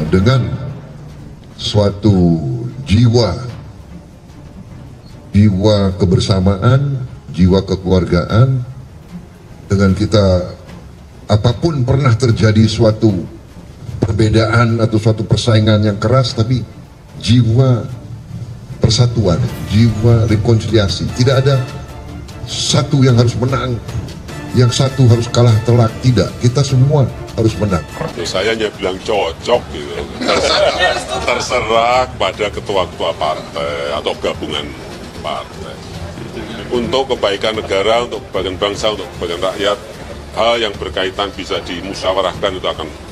dengan suatu jiwa kebersamaan, jiwa kekeluargaan, dengan kita apapun pernah terjadi suatu perbedaan atau suatu persaingan yang keras, tapi jiwa persatuan, jiwa rekonsiliasi. Tidak ada satu yang harus menang, yang satu harus kalah telak. Tidak, kita semua harus menang. Saya hanya bilang cocok gitu. Terserah pada ketua-ketua partai atau gabungan partai. Untuk kebaikan negara, untuk kebaikan bangsa, untuk kebaikan rakyat, hal yang berkaitan bisa dimusyawarahkan itu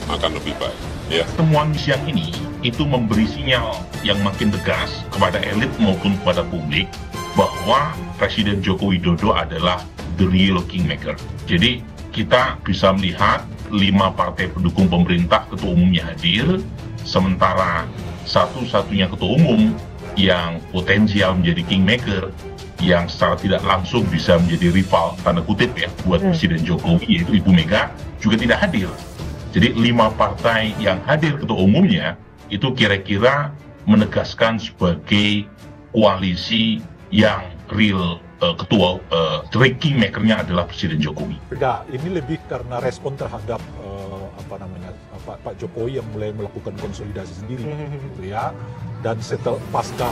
akan lebih baik. Ya. Temuan siang ini itu memberi sinyal yang makin tegas kepada elit maupun kepada publik bahwa Presiden Joko Widodo adalah the real kingmaker. Jadi kita bisa melihat 5 partai pendukung pemerintah ketua umumnya hadir, sementara satu-satunya ketua umum yang potensial menjadi kingmaker, yang secara tidak langsung bisa menjadi rival tanda kutip ya buat Presiden Jokowi, yaitu Ibu Mega, juga tidak hadir. Jadi 5 partai yang hadir ketua umumnya itu kira-kira menegaskan sebagai koalisi yang real ketua kingmakernya adalah Presiden Jokowi. Nah, ini lebih karena respon terhadap Pak Jokowi yang mulai melakukan konsolidasi sendiri, gitu ya. Dan setelah pasca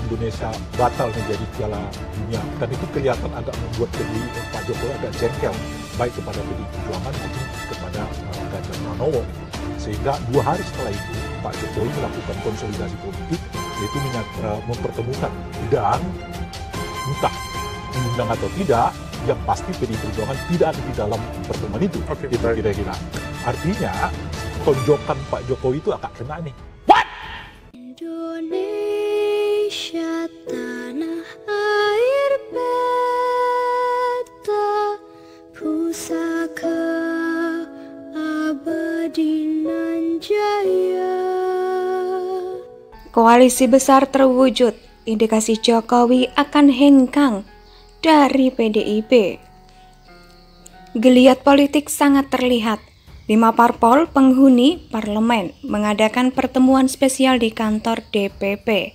Indonesia batal menjadi Piala Dunia, dan itu kelihatan agak membuat Pak Jokowi agak jengkel, baik kepada PDI Perjuangan maupun kepada Ganjar Pranowo. Sehingga 2 hari setelah itu Pak Jokowi melakukan konsolidasi politik, yaitu mempertemukan, dan entah diundang atau tidak, yang pasti PDI Perjuangan tidak ada di dalam pertemuan itu. Itu kira-kira. Artinya tonjokan Pak Jokowi itu agak kena nih. Indonesia tanah air beta, pusaka abadi nan jaya. Koalisi besar terwujud, indikasi Jokowi akan hengkang dari PDIP. Geliat politik sangat terlihat. 5 parpol penghuni parlemen mengadakan pertemuan spesial di kantor DPP.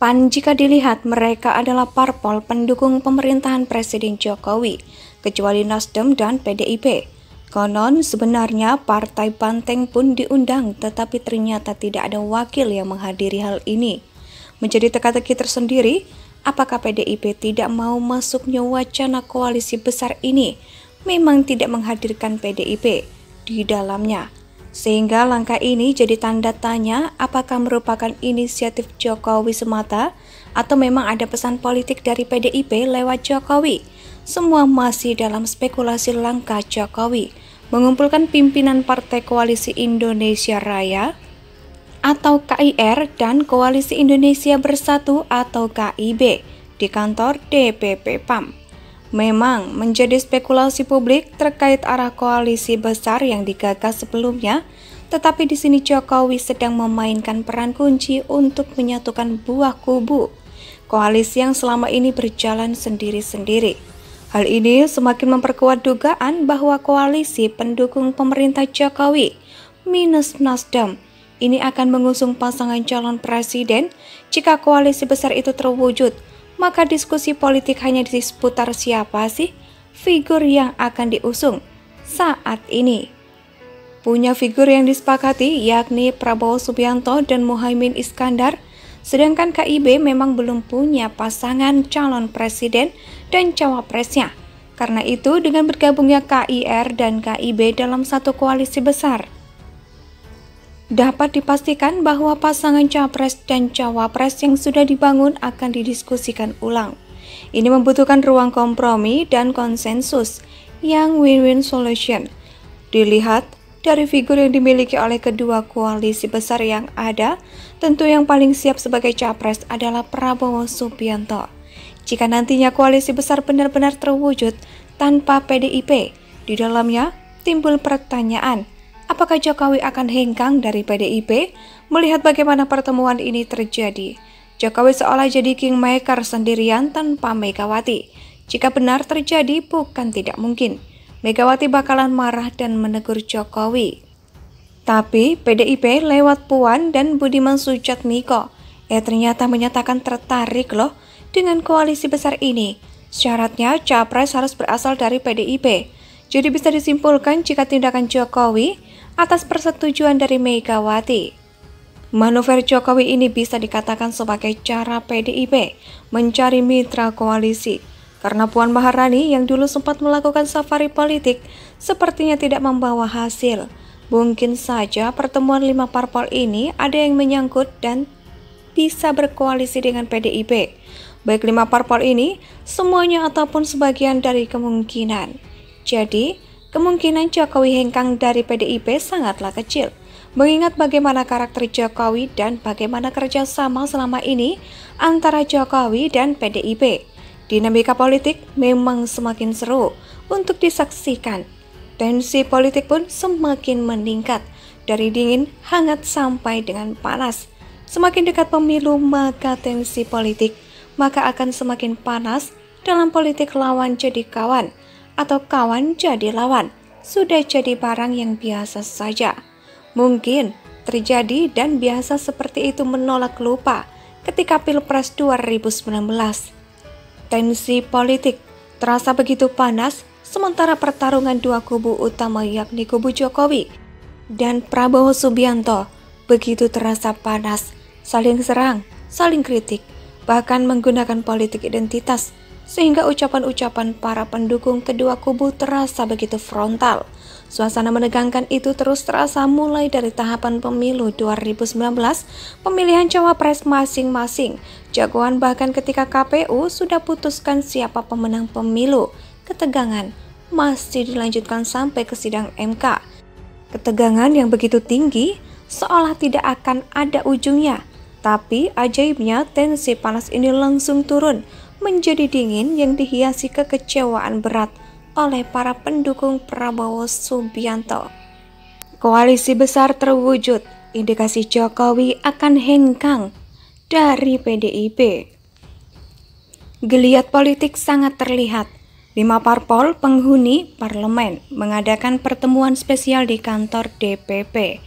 PAN jika dilihat mereka adalah parpol pendukung pemerintahan Presiden Jokowi, kecuali Nasdem dan PDIP. Konon sebenarnya Partai Banteng pun diundang, tetapi ternyata tidak ada wakil yang menghadiri hal ini. Menjadi teka-teki tersendiri, apakah PDIP tidak mau masuknya wacana koalisi besar ini memang tidak menghadirkan PDIP di dalamnya, sehingga langkah ini jadi tanda tanya apakah merupakan inisiatif Jokowi semata atau memang ada pesan politik dari PDIP lewat Jokowi. Semua masih dalam spekulasi langkah Jokowi mengumpulkan pimpinan Partai Koalisi Indonesia Raya atau KIR dan Koalisi Indonesia Bersatu atau KIB di kantor DPP PAM. Memang menjadi spekulasi publik terkait arah koalisi besar yang digagas sebelumnya, tetapi di sini Jokowi sedang memainkan peran kunci untuk menyatukan buah kubu koalisi yang selama ini berjalan sendiri-sendiri. Hal ini semakin memperkuat dugaan bahwa koalisi pendukung pemerintah Jokowi minus Nasdem ini akan mengusung pasangan calon presiden. Jika koalisi besar itu terwujud, maka diskusi politik hanya di seputar siapa sih figur yang akan diusung saat ini. Punya figur yang disepakati yakni Prabowo Subianto dan Muhaimin Iskandar, sedangkan KIB memang belum punya pasangan calon presiden dan cawapresnya. Karena itu dengan bergabungnya KIR dan KIB dalam satu koalisi besar, dapat dipastikan bahwa pasangan capres dan cawapres yang sudah dibangun akan didiskusikan ulang. Ini membutuhkan ruang kompromi dan konsensus yang win-win solution. Dilihat dari figur yang dimiliki oleh kedua koalisi besar yang ada, tentu yang paling siap sebagai capres adalah Prabowo Subianto. Jika nantinya koalisi besar benar-benar terwujud tanpa PDIP, di dalamnya timbul pertanyaan, apakah Jokowi akan hengkang dari PDIP? Melihat bagaimana pertemuan ini terjadi, Jokowi seolah jadi kingmaker sendirian tanpa Megawati. Jika benar terjadi, bukan tidak mungkin Megawati bakalan marah dan menegur Jokowi. Tapi PDIP lewat Puan dan Budiman Sujatmiko ternyata menyatakan tertarik loh dengan koalisi besar ini. Syaratnya capres harus berasal dari PDIP. Jadi bisa disimpulkan jika tindakan Jokowi atas persetujuan dari Megawati. Manuver Jokowi ini bisa dikatakan sebagai cara PDIP mencari mitra koalisi. Karena Puan Maharani yang dulu sempat melakukan safari politik sepertinya tidak membawa hasil. Mungkin saja pertemuan 5 parpol ini ada yang menyangkut dan bisa berkoalisi dengan PDIP. Baik 5 parpol ini, semuanya ataupun sebagian dari kemungkinan. Jadi, kemungkinan Jokowi hengkang dari PDIP sangatlah kecil. Mengingat bagaimana karakter Jokowi dan bagaimana kerjasama selama ini antara Jokowi dan PDIP. Dinamika politik memang semakin seru untuk disaksikan. Tensi politik pun semakin meningkat, dari dingin hangat sampai dengan panas. Semakin dekat pemilu maka tensi politik, maka akan semakin panas. Dalam politik lawan jadi kawan, atau kawan jadi lawan, sudah jadi barang yang biasa saja. Mungkin terjadi dan biasa seperti itu menolak lupa ketika Pilpres 2019. Tensi politik terasa begitu panas, sementara pertarungan dua kubu utama yakni kubu Jokowi dan Prabowo Subianto begitu terasa panas, saling serang, saling kritik, bahkan menggunakan politik identitas, sehingga ucapan-ucapan para pendukung kedua kubu terasa begitu frontal. Suasana menegangkan itu terus terasa mulai dari tahapan pemilu 2019, pemilihan cawapres masing-masing, jagoan bahkan ketika KPU sudah putuskan siapa pemenang pemilu. Ketegangan masih dilanjutkan sampai ke sidang MK. Ketegangan yang begitu tinggi seolah tidak akan ada ujungnya. Tapi ajaibnya tensi panas ini langsung turun menjadi dingin yang dihiasi kekecewaan berat oleh para pendukung Prabowo Subianto. Koalisi besar terwujud, indikasi Jokowi akan hengkang dari PDIP. Geliat politik sangat terlihat. 5 parpol penghuni parlemen mengadakan pertemuan spesial di kantor DPP.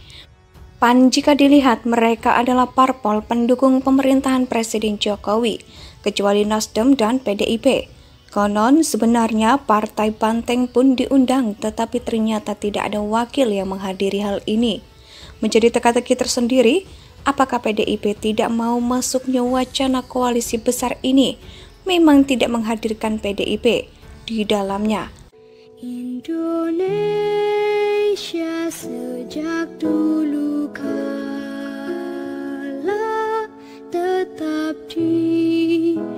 PAN jika dilihat mereka adalah parpol pendukung pemerintahan Presiden Jokowi, kecuali Nasdem dan PDIP. Konon sebenarnya Partai Banteng pun diundang, tetapi ternyata tidak ada wakil yang menghadiri hal ini. Menjadi teka-teki tersendiri, apakah PDIP tidak mau masuknya wacana koalisi besar ini? Memang tidak menghadirkan PDIP di dalamnya. Indonesia sejak dulu kala tetap dipuja-puja